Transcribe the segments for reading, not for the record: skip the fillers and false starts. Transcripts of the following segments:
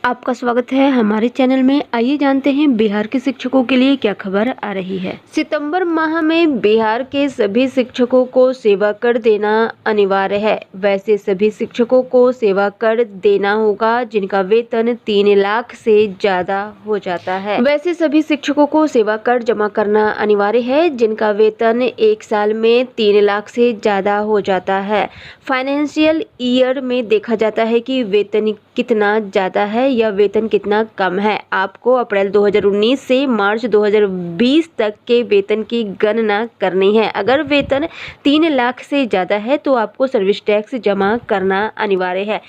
आपका स्वागत है हमारे चैनल में। आइए जानते हैं बिहार के शिक्षकों के लिए क्या खबर आ रही है। सितंबर माह में बिहार के सभी शिक्षकों को सेवा कर देना अनिवार्य है। वैसे सभी शिक्षकों को सेवा कर देना होगा जिनका वेतन 3 लाख से ज्यादा हो जाता है। वैसे सभी शिक्षकों को सेवा कर जमा करना अनिवार्य है जिनका वेतन 1 साल में 3 लाख से ज्यादा हो जाता है। फाइनेंशियल ईयर में देखा जाता है कि वेतन कितना ज्यादा है या वेतन कितना कम है। आपको अप्रैल 2019 से मार्च 2020 तक के वेतन की गणना करनी है। अगर वेतन 3 लाख से ज़्यादा है तो आपको सर्विस टैक्स जमा करना अनिवार्य है।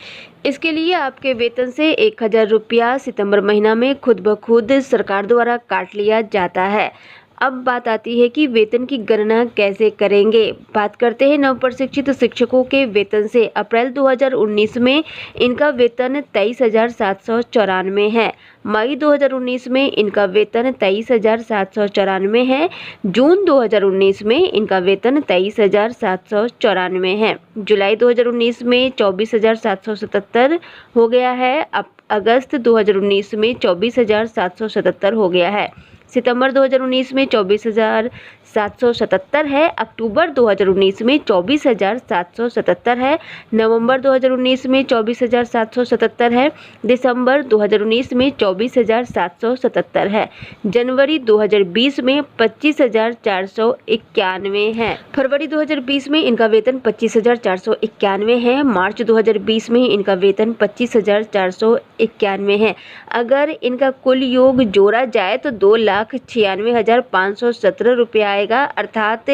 इसके लिए आपके वेतन से 1000 रुपया सितंबर महीना में खुद ब खुद सरकार द्वारा काट लिया जाता है। अब बात आती है कि वेतन की गणना कैसे करेंगे। बात करते हैं नव प्रशिक्षित शिक्षकों के वेतन से। अप्रैल 2019 में इनका वेतन 23,794 है। मई 2019 में इनका वेतन 23,794 है। जून 2019 में इनका वेतन 23,794 है। जुलाई 2019 में 24,777 हो गया है। अब अगस्त 2019 में 24,777 हो गया है। सितंबर 2019 में 24,777 है। अक्टूबर 2019 में 24,777 है। नवंबर 2019 में 24,777 है। दिसंबर 2019 में 24,777 है। जनवरी 2020 में 25,491 है। फरवरी 2020 में इनका वेतन 25,491 है। मार्च 2020 में इनका वेतन 25,491 है। अगर इनका कुल योग जोड़ा जाए तो 2,96,517 रुपये आएगा, अर्थात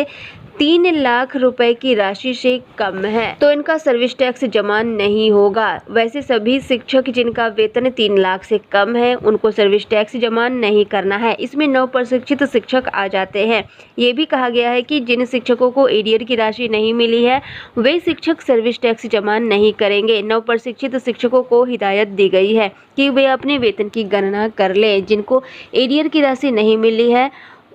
3 लाख रुपए की राशि से कम है तो इनका सर्विस टैक्स जमा नहीं होगा। वैसे सभी शिक्षक जिनका वेतन 3 लाख से कम है उनको सर्विस टैक्स जमा नहीं करना है। इसमें नव प्रशिक्षित शिक्षक आ जाते हैं। ये भी कहा गया है कि जिन शिक्षकों को एरियर की राशि नहीं मिली है वे शिक्षक सर्विस टैक्स जमा नहीं करेंगे। नव प्रशिक्षित शिक्षकों को हिदायत दी गई है कि वे अपने वेतन की गणना कर लें। जिनको एरियर की राशि नहीं मिली है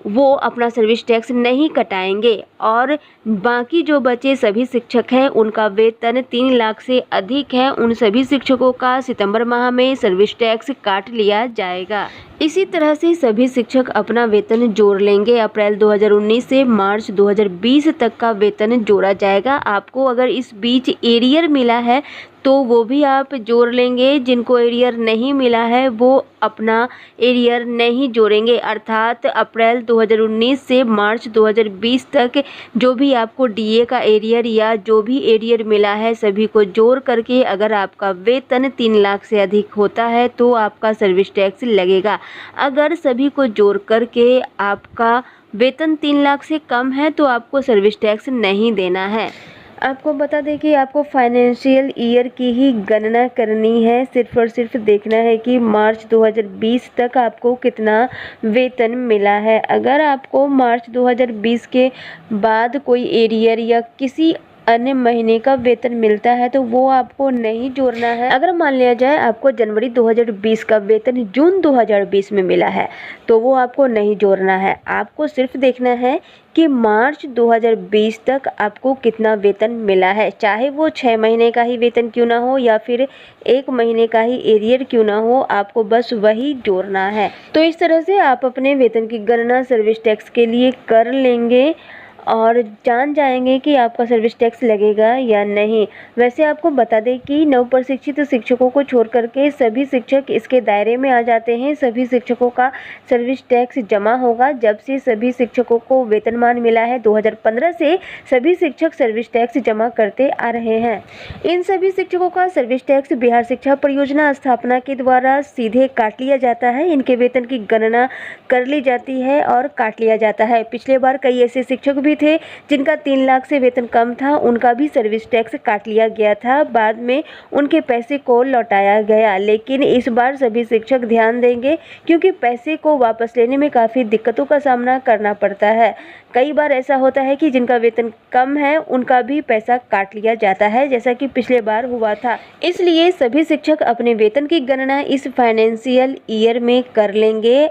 वो अपना सर्विस टैक्स नहीं कटाएंगे और बाकी जो बचे सभी शिक्षक हैं उनका वेतन 3 लाख से अधिक है, उन सभी शिक्षकों का सितंबर माह में सर्विस टैक्स काट लिया जाएगा। इसी तरह से सभी शिक्षक अपना वेतन जोड़ लेंगे। अप्रैल 2019 से मार्च 2020 तक का वेतन जोड़ा जाएगा। आपको अगर इस बीच एरियर मिला है तो वो भी आप जोड़ लेंगे। जिनको एरियर नहीं मिला है वो अपना एरियर नहीं जोड़ेंगे, अर्थात अप्रैल 2019 से मार्च 2020 तक जो भी आपको डीए का एरियर या जो भी एरियर मिला है सभी को जोड़ करके अगर आपका वेतन 3 लाख से अधिक होता है तो आपका सर्विस टैक्स लगेगा। अगर सभी को जोड़ करके आपका वेतन 3 लाख से कम है तो आपको सर्विस टैक्स नहीं देना है। आपको बता दें कि आपको फाइनेंशियल ईयर की ही गणना करनी है। सिर्फ और सिर्फ देखना है कि मार्च 2020 तक आपको कितना वेतन मिला है। अगर आपको मार्च 2020 के बाद कोई एरियर या किसी अन्य महीने का वेतन मिलता है तो वो आपको नहीं जोड़ना है। अगर मान लिया जाए आपको जनवरी 2020 का वेतन जून 2020 में मिला है तो वो आपको नहीं जोड़ना है। आपको सिर्फ देखना है कि मार्च 2020 तक आपको कितना वेतन मिला है, चाहे वो 6 महीने का ही वेतन क्यों ना हो या फिर 1 महीने का ही एरियर क्यों ना हो, आपको बस वही जोड़ना है। तो इस तरह से आप अपने वेतन की गणना सर्विस टैक्स के लिए कर लेंगे और जान जाएंगे कि आपका सर्विस टैक्स लगेगा या नहीं। वैसे आपको बता दें कि नव प्रशिक्षित शिक्षकों को छोड़ करके सभी शिक्षक इसके दायरे में आ जाते हैं। सभी शिक्षकों का सर्विस टैक्स जमा होगा। जब से सभी शिक्षकों को वेतनमान मिला है 2015 से सभी शिक्षक सर्विस टैक्स जमा करते आ रहे हैं। इन सभी शिक्षकों का सर्विस टैक्स बिहार शिक्षा परियोजना स्थापना के द्वारा सीधे काट लिया जाता है। इनके वेतन की गणना कर ली जाती है और काट लिया जाता है। पिछले बार कई ऐसे शिक्षक भी थे जिनका 3 लाख से वेतन कम था, उनका भी सर्विस टैक्स काट लिया गया था। बाद में उनके पैसे को लौटाया गया। लेकिन इस बार सभी शिक्षक ध्यान देंगे क्योंकि पैसे को वापस लेने में काफ़ी दिक्कतों का सामना करना पड़ता है। कई बार ऐसा होता है कि जिनका वेतन कम है उनका भी पैसा काट लिया जाता है, जैसा कि पिछले बार हुआ था। इसलिए सभी शिक्षक अपने वेतन की गणना इस फाइनेंशियल ईयर में कर लेंगे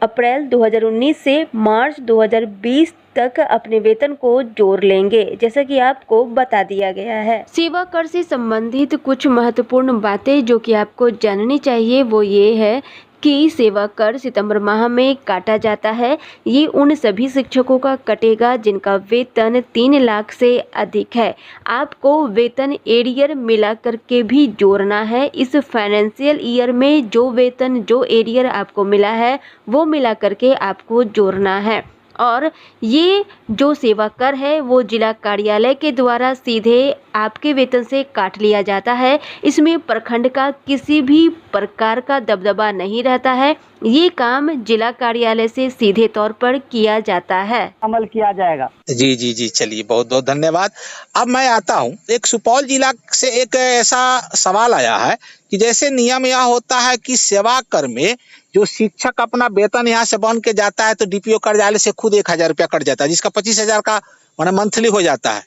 अप्रैल 2019 से मार्च 2020 तक अपने वेतन को जोड़ लेंगे, जैसा कि आपको बता दिया गया है। सेवा कर से संबंधित कुछ महत्वपूर्ण बातें जो कि आपको जाननी चाहिए वो ये है कि सेवा कर सितंबर माह में काटा जाता है। ये उन सभी शिक्षकों का कटेगा जिनका वेतन 3 लाख से अधिक है। आपको वेतन एरियर मिला करके भी जोड़ना है। इस फाइनेंशियल ईयर में जो वेतन जो एरियर आपको मिला है वो मिला करके आपको जोड़ना है। और ये जो सेवा कर है वो जिला कार्यालय के द्वारा सीधे आपके वेतन से काट लिया जाता है। इसमें प्रखंड का किसी भी प्रकार का दबदबा नहीं रहता है। ये काम जिला कार्यालय से सीधे तौर पर किया जाता है, अमल किया जाएगा। जी जी जी, चलिए बहुत बहुत धन्यवाद। अब मैं आता हूँ, एक सुपौल जिला से एक ऐसा सवाल आया है कि जैसे नियम यह होता है कि सेवा कर में जो शिक्षक अपना वेतन यहाँ से बन के जाता है तो डीपीओ कार्यालय से खुद 1000 रुपया कट जाता है, जिसका 25,000 का माने मंथली हो जाता है।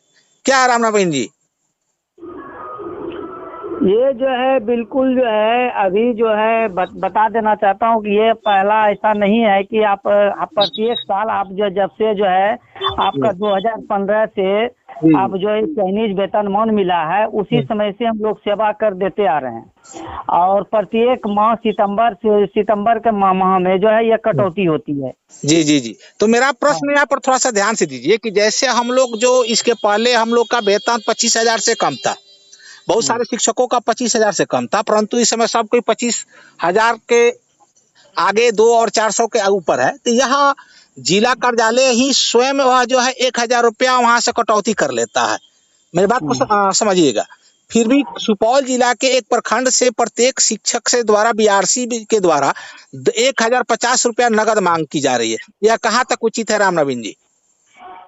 क्या है रामना बहन जी? ये जो है बिल्कुल जो है अभी जो है बता देना चाहता हूँ कि ये पहला ऐसा नहीं है कि आप प्रत्येक साल आप जब से जो है आपका 2015 से आप जो है चाइनीज वेतनमान मिला है उसी समय से हम लोग सेवा कर देते आ रहे हैं और प्रत्येक माह सितंबर के माह में जो है ये कटौती होती है। जी जी जी, तो मेरा प्रश्न यहाँ पर थोड़ा सा ध्यान से दीजिए कि जैसे हम लोग जो इसके पहले हम लोग का वेतन 25,000 से कम था, बहुत सारे शिक्षकों का 25,000 से कम था, परंतु इस समय सब कोई 25,000 के आगे 2 और 400 के ऊपर है। तो यहाँ जिला कार्यालय ही स्वयं वह जो है 1,000 रुपया वहां से कटौती कर लेता है। मेरी बात को समझिएगा। फिर भी सुपौल जिला के एक प्रखंड से प्रत्येक शिक्षक से द्वारा बीआरसी के द्वारा 1,050 रुपया नगद मांग की जा रही है। यह कहाँ तक उचित है राम नवीन जी?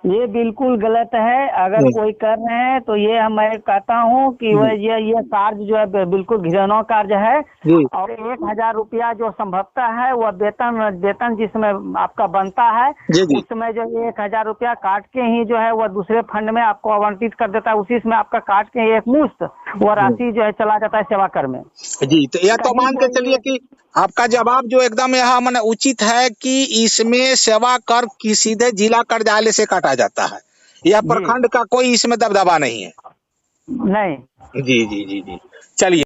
ये बिल्कुल गलत है। अगर कोई कर रहे हैं तो ये मैं कहता हूँ कि वह ये कार्य जो है बिल्कुल घिनौना कार्य है और 1,000 रुपया जो संभवता है वह वेतन जिसमें आपका बनता है उसमें जो 1,000 रुपया काट के ही जो है वह दूसरे फंड में आपको आवंटित कर देता है, उसी में आपका काट के एक मुश्त वह राशि जो है चला जाता है सेवा कर में। जी, तो यह तो मान के चलिए कि आपका जवाब जो एकदम यहाँ माने उचित है कि इसमें सेवा कर की सीधे जिला कार्यालय से काटा जाता है, यह प्रखंड का कोई इसमें दबदबा नहीं है। नहीं। जी जी जी जी, चलिए।